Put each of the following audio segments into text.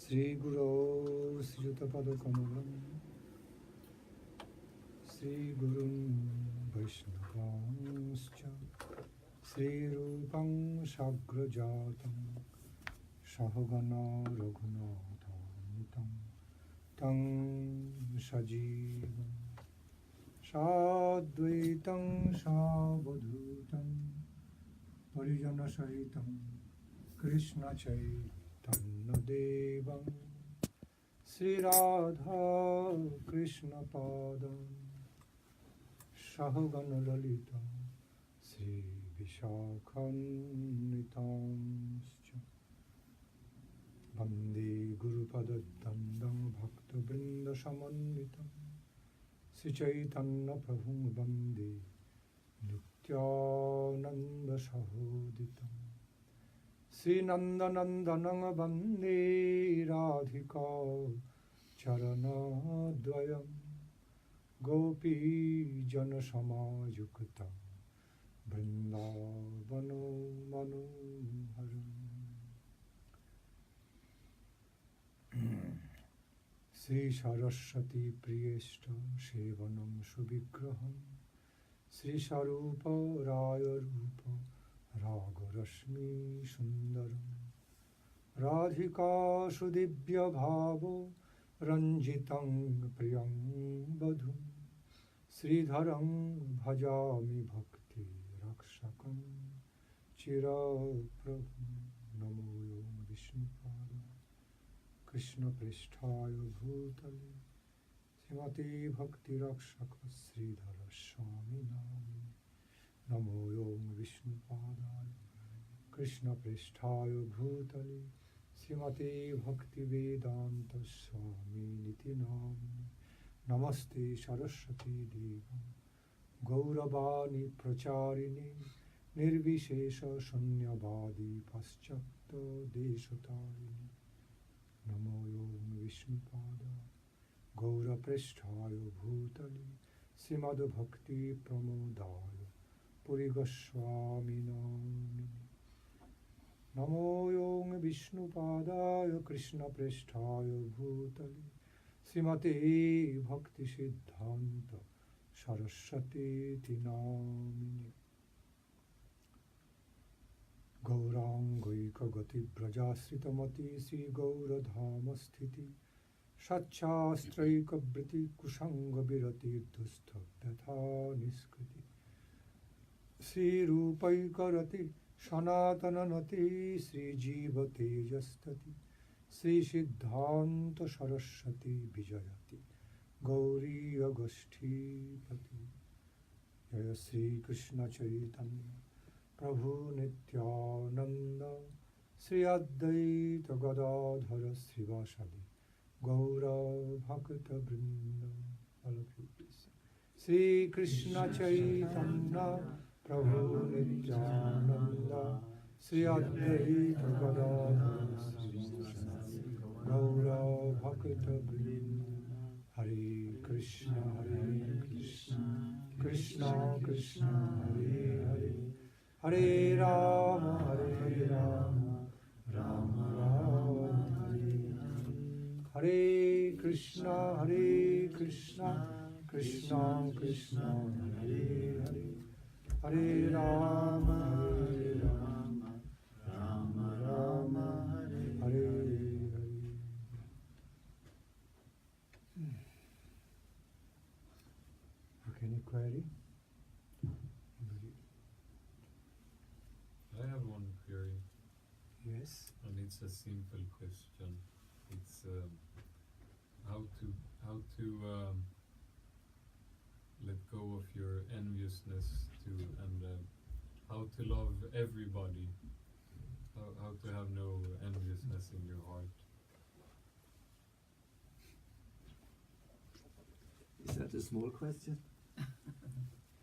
Sri Guru Sri Pada Kamalam Sri Guru Vaishnavanscha Sri Rupam Sagrajatam Sahagana Raghunathantam Tam Sajivam Sadvaitam Savadhutam Parijana Sahitam Krishna Chaitanya Devam Sri Radha Krishna Padam Sahagana Lalita Sri Vishakhanitanscha Bande Guru Padadandam Bhakta Vrinda Samanitam Sri Chaitanya Prabhu Bande Nityananda Sahoditam Sri Nandanandanang Bande Radhika Charana Dvayam Gopi Jana Samajukta Vrindavano Manoharam Sri Saraswati Priyeshta Sevanam Suvigraham Sri Sarupa Raya Rupa Raga Rashmi Sundaram Radhika Sudibhya Bhavo Ranjitang Priyam Badhum Sridharam Bhajami Bhakti Rakshakam Chira Prabhu Namo Yom Vishnupada Krishna Pristhaya Bhutale Srimati Bhakti Rakshaka Sridhara Swami Nami Namo Yom Vishnupadaya Krishna Pristhaya Bhutale Srimati Bhakti Vedanta Swami Niti Nami Namaste Saraswati Devam Gauravani Pracharini Nirvishesha Shunyavadi Paschakta Deshatarini Namo Yom Vishnupadaya Gaura Pristhaya Bhutale Srimad Bhakti Pramodaya Puri Goswami Namini Namo Yom Vishnupadaya Krishna Pristhaya Bhutale Srimati Bhakti Siddhanta Saraswati Namini Gaurangaika Gati Brajasritamati Sri Gauradhama Sthiti Shachastraika Briti Kushanga Birati Dustha Vyatha Niskriti Sri Rupaika Rati Sanatana Nati Sri Jiva Tejastati Sri Siddhanta Saraswati Vijayati Gauri Agosthipati Jaya Sri Krishna Chaitanya Prabhu Nityananda Sri Advaita Gadadhara Srivasadi Gaura Bhakta Vrinda. All of you please. Sri Krishna Chaitanya Prabhu Nityananda Sri Advaita Gadadhara Srivasadi Gaura Bhakta Vrinda. Hare Krishna Krishna Krishna Hare Hare Hare Rama Rama Rama Hare Hare Krishna Krishna Krishna Hare Hare Hare Rama Rama Rama Hare Hare. Okay, any query? I have one query. Yes. And it's a simple question. It's how to let go of your enviousness and how to love everybody. How to have no enviousness in your heart. Is that a small question?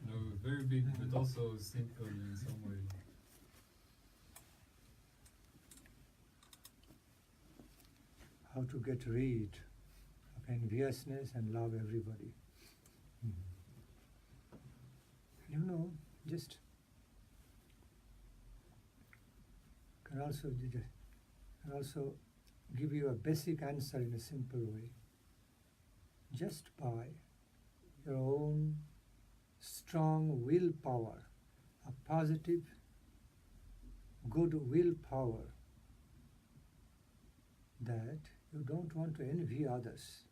No, very big, but also simple in some way. How to get rid of enviousness and love everybody. You know, just can also give you a basic answer in a simple way. Just by your own strong willpower, a positive, good willpower, that you don't want to envy others.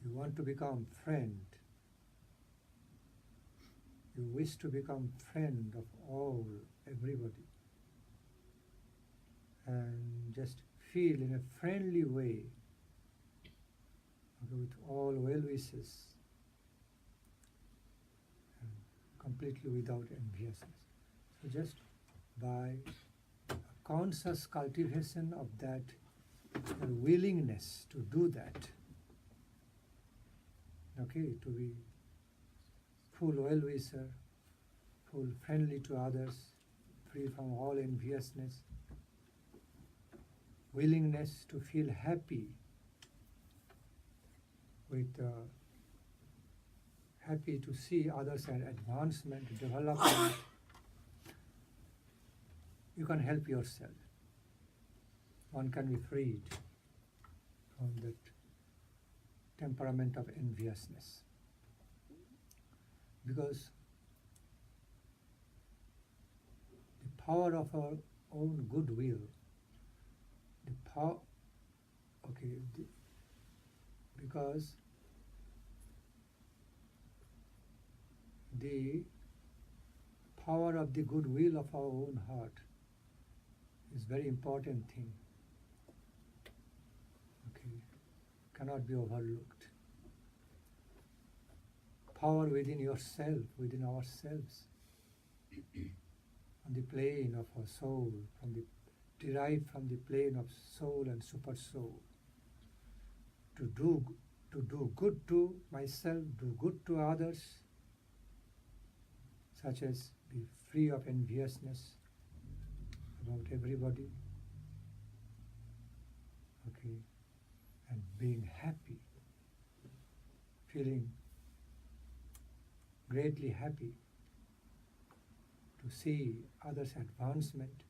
You want to become friend. You wish to become friend of all, everybody. And just feel in a friendly way, okay, with all well wishes, and completely without enviousness. So just by a conscious cultivation of that, your willingness to do that, okay, to be full well-wisher, full friendly to others, free from all enviousness, willingness to feel happy with happy to see others' advancement, development. You can help yourself. One can be freed from that temperament of enviousness. Because the power of our own goodwill, because the power of the goodwill of our own heart is very important thing. Okay, cannot be overlooked. Power within yourself, within ourselves, on the plane of our soul, derived from the plane of soul and super soul, to do good to myself, do good to others, such as be free of enviousness about everybody, okay, and being happy, feeling greatly happy to see others' advancement,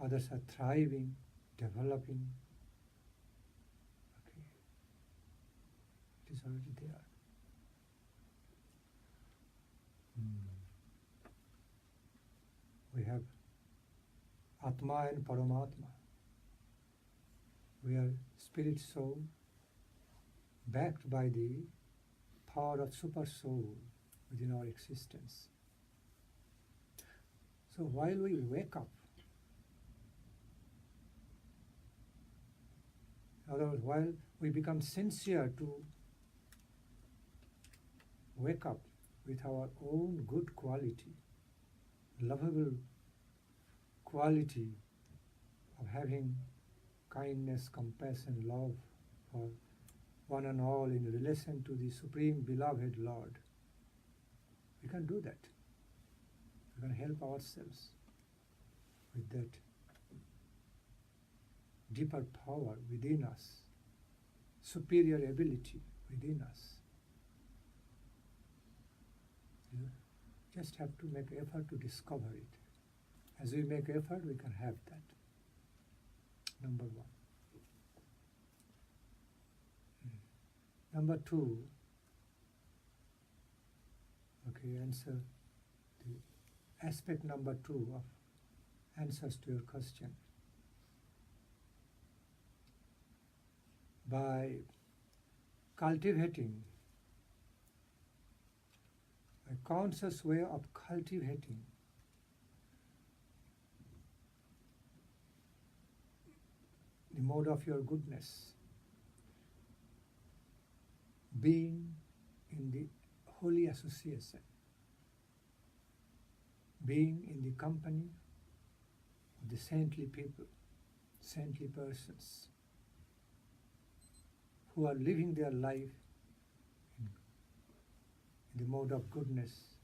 others are thriving, developing. Okay. It is already there. We have Atma and Paramatma. We are spirit soul backed by the power of super soul within our existence. So while we wake up, in other words, while we become sincere to wake up with our own good quality, lovable quality of having kindness, compassion, love for one and all in relation to the Supreme Beloved Lord, we can do that. We can help ourselves with that deeper power within us, superior ability within us. You just have to make effort to discover it. As we make effort, we can have that. Number one. Number two, okay, answer the aspect number two of answers to your question. By cultivating a conscious way of cultivating the mode of your goodness, being in the holy association, being in the company of the saintly people, saintly persons, who are living their life in the mode of goodness,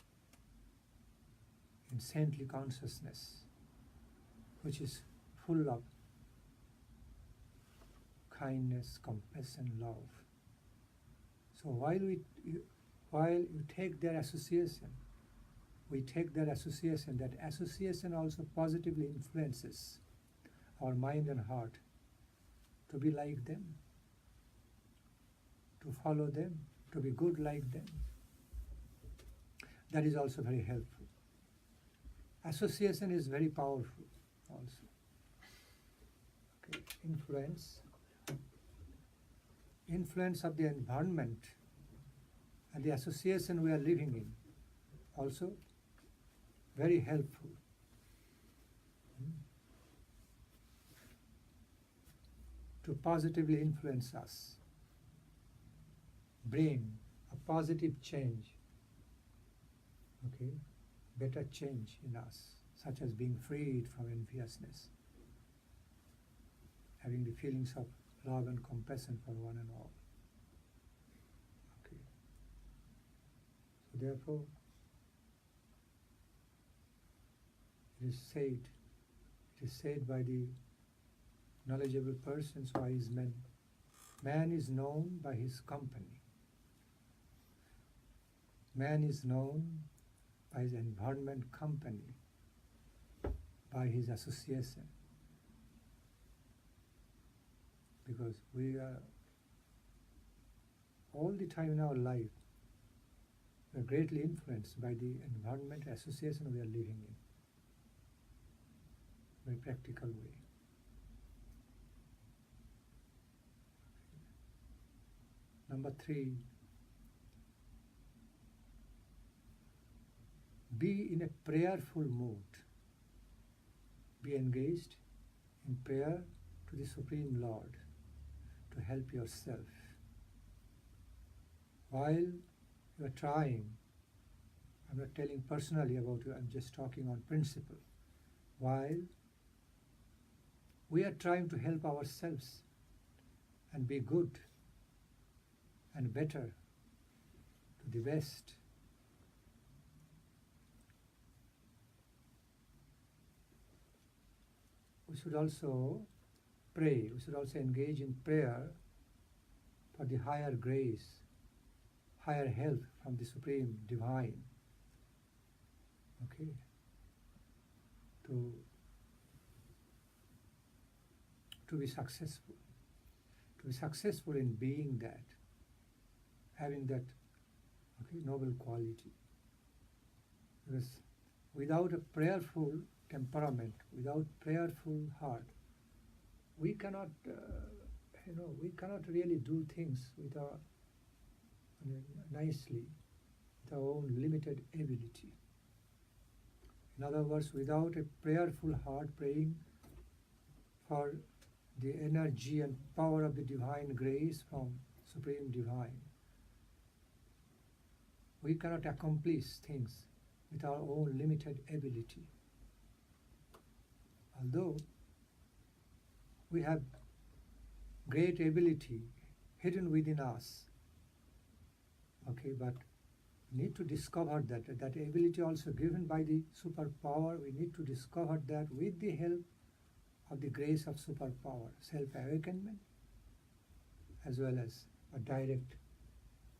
in saintly consciousness, which is full of kindness, compassion, love. So while you take their association, we take their association, that association also positively influences our mind and heart to be like them, to follow them, to be good like them. That is also very helpful. Association is very powerful also. Okay. Influence of the environment and the association we are living in also very helpful. To positively influence us, bring a positive change, okay, better change in us, such as being freed from enviousness, having the feelings of love and compassion for one and all. Okay. So therefore, it is said by the knowledgeable persons, wise men, man is known by his company. Man is known by his environment company, by his association. Because we are all the time in our life, we are greatly influenced by the environment association we are living in. Very practical way. Number 3, be in a prayerful mood. Be engaged in prayer to the Supreme Lord to help yourself. While you are trying, I'm not telling personally about you, I'm just talking on principle. While we are trying to help ourselves and be good and better to the best, we should also pray, we should also engage in prayer for the higher grace, higher help from the Supreme Divine, okay, to be successful in being that, having that, okay, noble quality. Because without a prayerful temperament, without prayerful heart, we cannot, we cannot really do things with our, nicely, with our own limited ability. In other words, without a prayerful heart, praying for the energy and power of the divine grace from Supreme Divine, we cannot accomplish things with our own limited ability. Although we have great ability hidden within us, okay, but we need to discover that ability also given by the superpower. We need to discover that with the help of the grace of superpower, self-awakenment, as well as a direct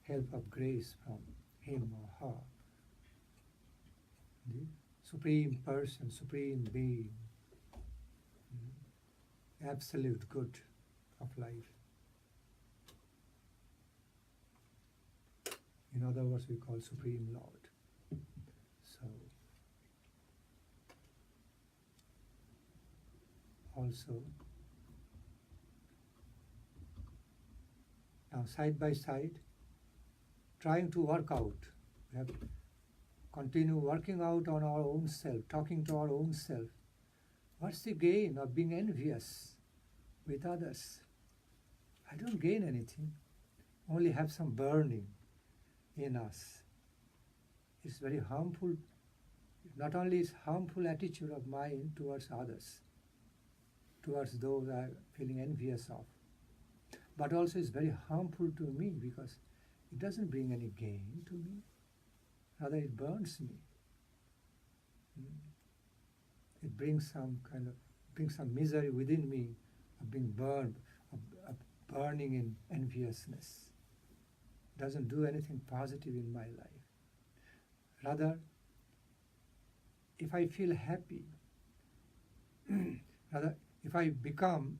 help of grace from him or her, the Supreme Person, Supreme Being, absolute good of life. In other words, we call Supreme Lord. So, also, now side by side, trying to work out. We have to continue working out on our own self, talking to our own self. What's the gain of being envious with others? I don't gain anything, only have some burning in us. It's very harmful. Not only is harmful attitude of mine towards others, towards those I'm feeling envious of, but also it's very harmful to me because it doesn't bring any gain to me. Rather, it burns me. It brings some misery within me of being burned, of burning in enviousness. Doesn't do anything positive in my life. Rather, if I feel happy, if I become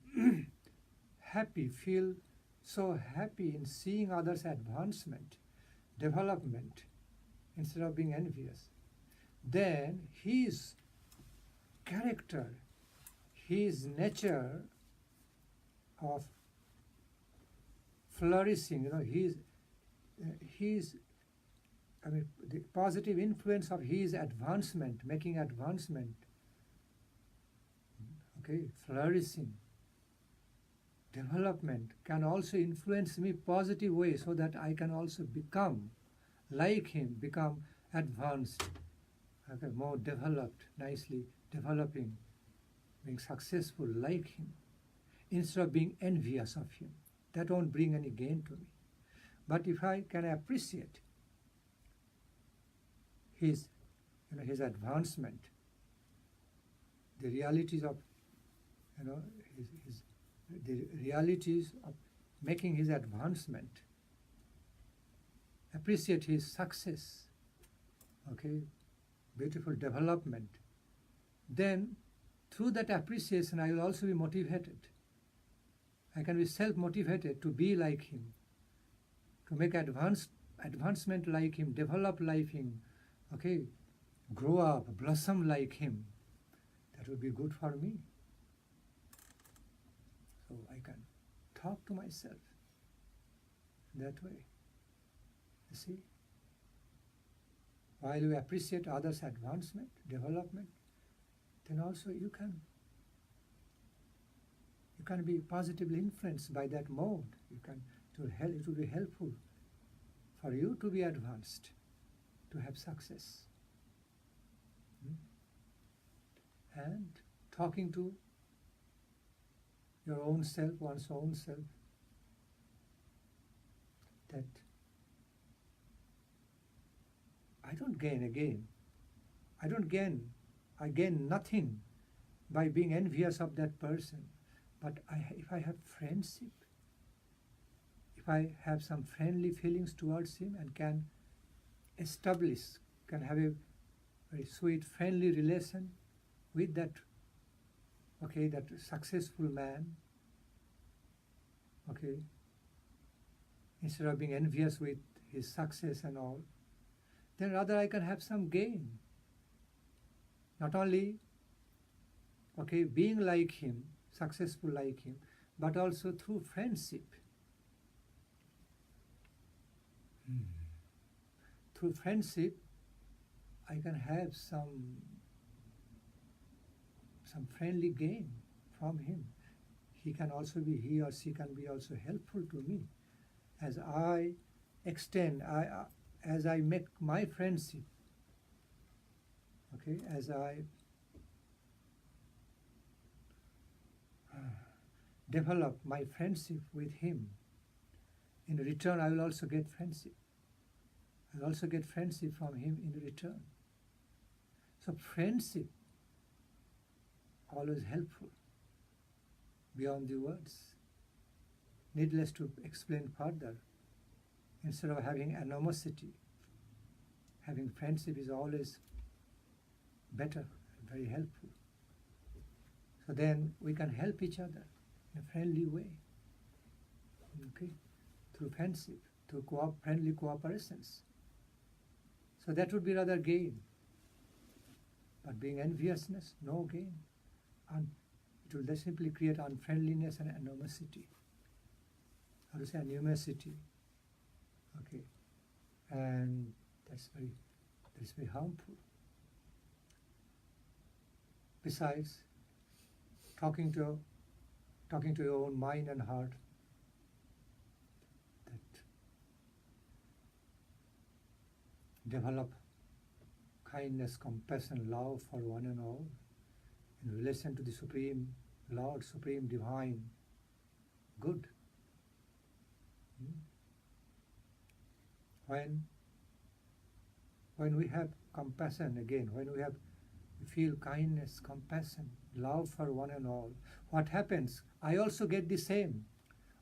happy, feel so happy in seeing others' advancement, development, instead of being envious, then his character, his nature of flourishing, the positive influence of his advancement, making advancement, flourishing, development can also influence me positive way, so that I can also become like him, become advanced, more developed, nicely developing, being successful like him, instead of being envious of him. That won't bring any gain to me. But if I can appreciate his advancement, the realities of the realities of making his advancement, appreciate his success, beautiful development, then through that appreciation I will also be motivated. I can be self-motivated to be like him, to make advancement like him, develop like him, grow up, blossom like him. That would be good for me. So I can talk to myself that way. You see? While you appreciate others' advancement, development, then also you can be positively influenced by that mode. It will be helpful for you to be advanced, to have success. And talking to your own self, one's own self, that I gain nothing by being envious of that person. But if I have friendship, if I have some friendly feelings towards him and can have a very sweet, friendly relation with that successful man, instead of being envious with his success and all, then rather I can have some gain. Not only being like him, successful like him, but also through friendship. Through friendship, I can have some friendly gain from him. He or she can be also helpful to me as I extend, as I make my friendship, as I develop my friendship with him. In return, I will also get friendship. I will also get friendship from him in return. So friendship, always helpful, beyond the words. Needless to explain further. Instead of having animosity, having friendship is always better, very helpful. So then we can help each other in a friendly way, through friendship, through friendly cooperations. So that would be rather gain. But being enviousness, no gain. And it will simply create unfriendliness and animosity. How to say animosity? And that's very harmful. Besides, talking to your own mind and heart, that develop kindness, compassion, love for one and all in relation to the Supreme Lord, Supreme Divine Good. When we have compassion again, when we feel kindness, compassion, love for one and all, what happens? I also get the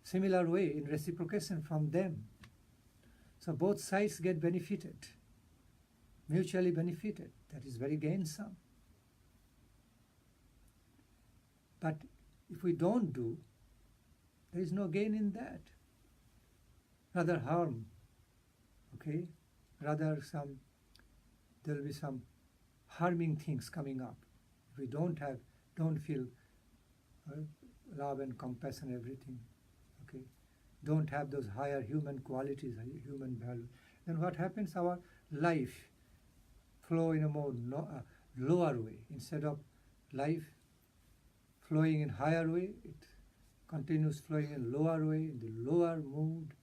similar way in reciprocation from them. So both sides get benefited, mutually benefited. That is very gainsome. But if we don't do, there is no gain in that. Rather harm, okay? Rather there will be some harming things coming up. If we don't feel love and compassion, everything, okay? Don't have those higher human qualities, human value, then what happens? Our life flow in a more lower way. Instead of life flowing in higher way, it continues flowing in lower way, in the lower mood,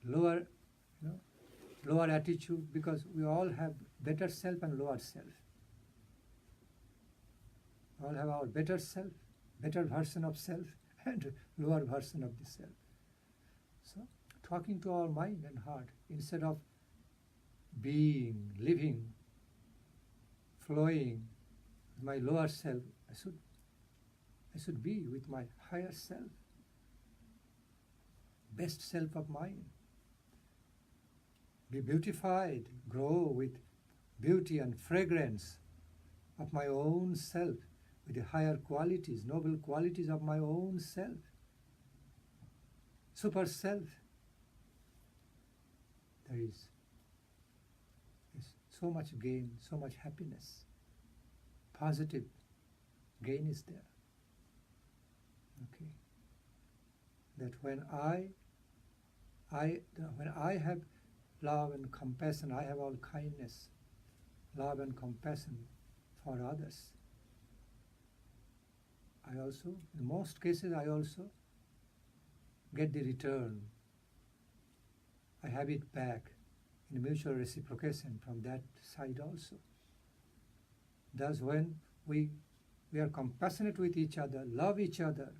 lower attitude, because we all have better self and lower self. We all have our better self, better version of self, and lower version of the self. So, talking to our mind and heart, instead of being, living, flowing with my lower self, I should be with my higher self, best self of mine. Be beautified, grow with beauty and fragrance of my own self, with the higher qualities, noble qualities of my own self, super self. There is so much gain, so much happiness. Positive gain is there. Okay. That when I have love and compassion, I have all kindness, love and compassion for others. I also, in most cases, I also get the return. I have it back in mutual reciprocation from that side also. Thus, when we are compassionate with each other, love each other,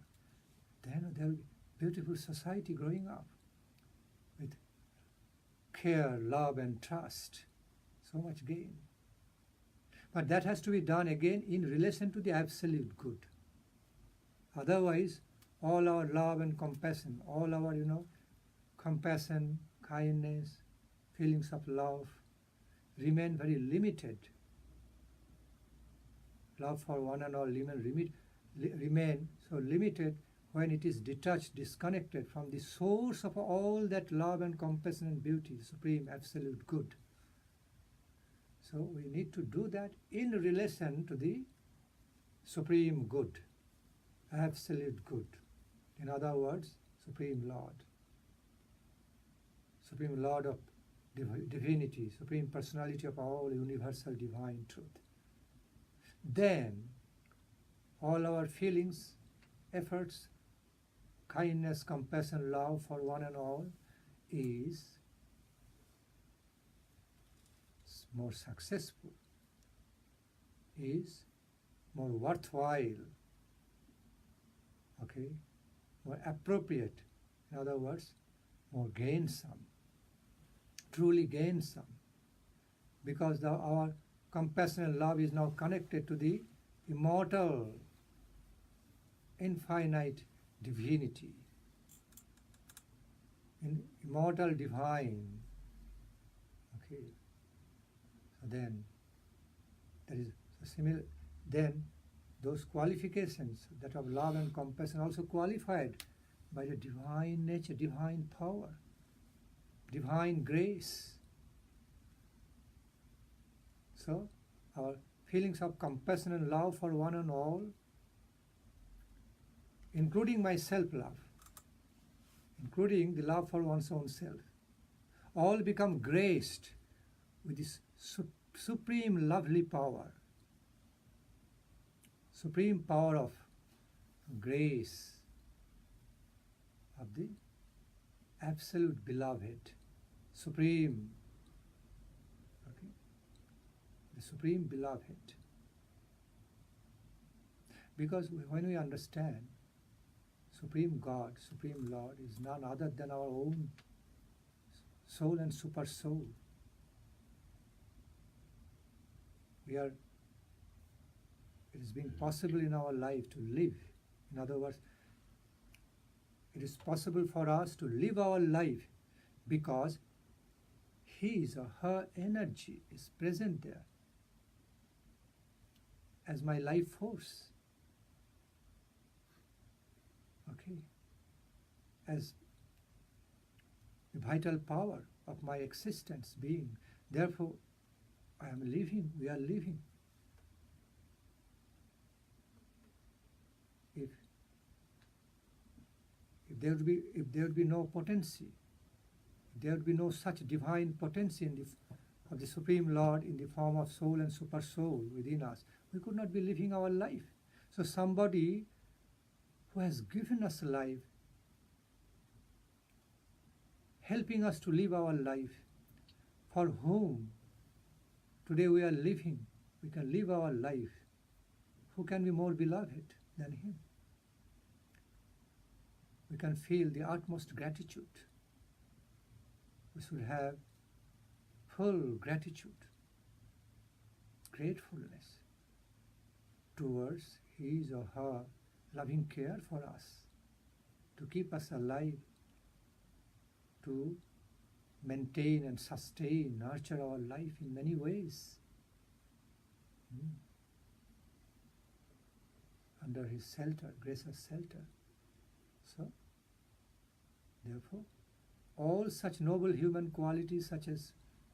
then there will be beautiful society growing up with care, love, and trust. So much gain. But that has to be done again in relation to the absolute good. Otherwise, all our love and compassion, all our, compassion, kindness, feelings of love remain very limited. Love for one and all remain so limited when it is detached, disconnected from the source of all that love and compassion and beauty, supreme absolute good. So we need to do that in relation to the supreme good, absolute good. In other words, Supreme Lord of divinity, Supreme Personality of all universal divine truth. Then all our feelings, efforts, kindness, compassion, love for one and all is more successful, is more worthwhile, okay, more appropriate. In other words, more gainsome, truly gainsome, because our compassion and love is now connected to the immortal, infinite divinity, immortal divine. Okay. So then there is a similar. Then those qualifications that of love and compassion also qualified by the divine nature, divine power, divine grace. So our feelings of compassion and love for one and all, including my self-love, including the love for one's own self, all become graced with this supreme lovely power, supreme power of grace of the absolute beloved, supreme, okay, the supreme beloved. Because when we understand Supreme God, Supreme Lord is none other than our own soul and super soul. It is being possible in our life to live. In other words, it is possible for us to live our life because his or her energy is present there as my life force. okay, as the vital power of my existence being. Therefore, I am living, we are living. If there would be no potency, if there would be no such divine potency of the Supreme Lord in the form of soul and super soul within us, we could not be living our life. So somebody who has given us life, helping us to live our life, for whom today we are living, we can live our life. Who can be more beloved than him? We can feel the utmost gratitude. We should have full gratitude, gratefulness towards his or her loving care for us, to keep us alive, to maintain and sustain, nurture our life in many ways. Under his shelter, gracious shelter. So, therefore, all such noble human qualities such as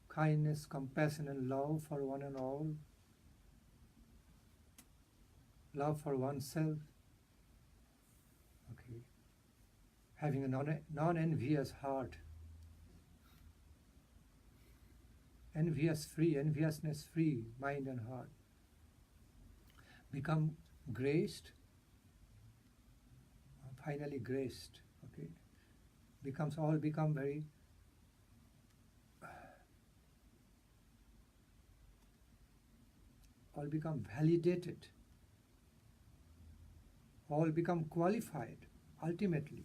kindness, compassion and love for one and all, love for oneself, okay, having a non-envious heart, enviousness free mind and heart, become graced, finally graced, okay, become very all become validated, all become qualified ultimately,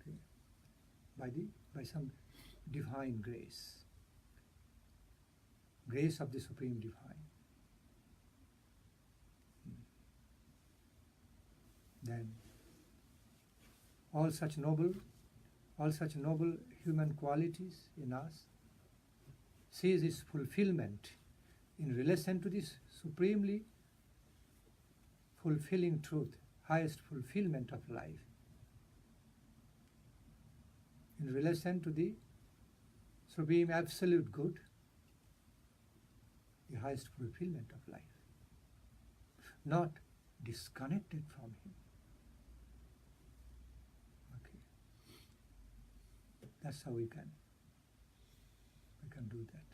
okay, by some divine grace of the Supreme Divine. Then all such noble human qualities in us sees its fulfillment in relation to this supremely fulfilling truth, highest fulfillment of life, in relation to the supreme absolute good, the highest fulfillment of life, not disconnected from him. Okay, that's how we can do that.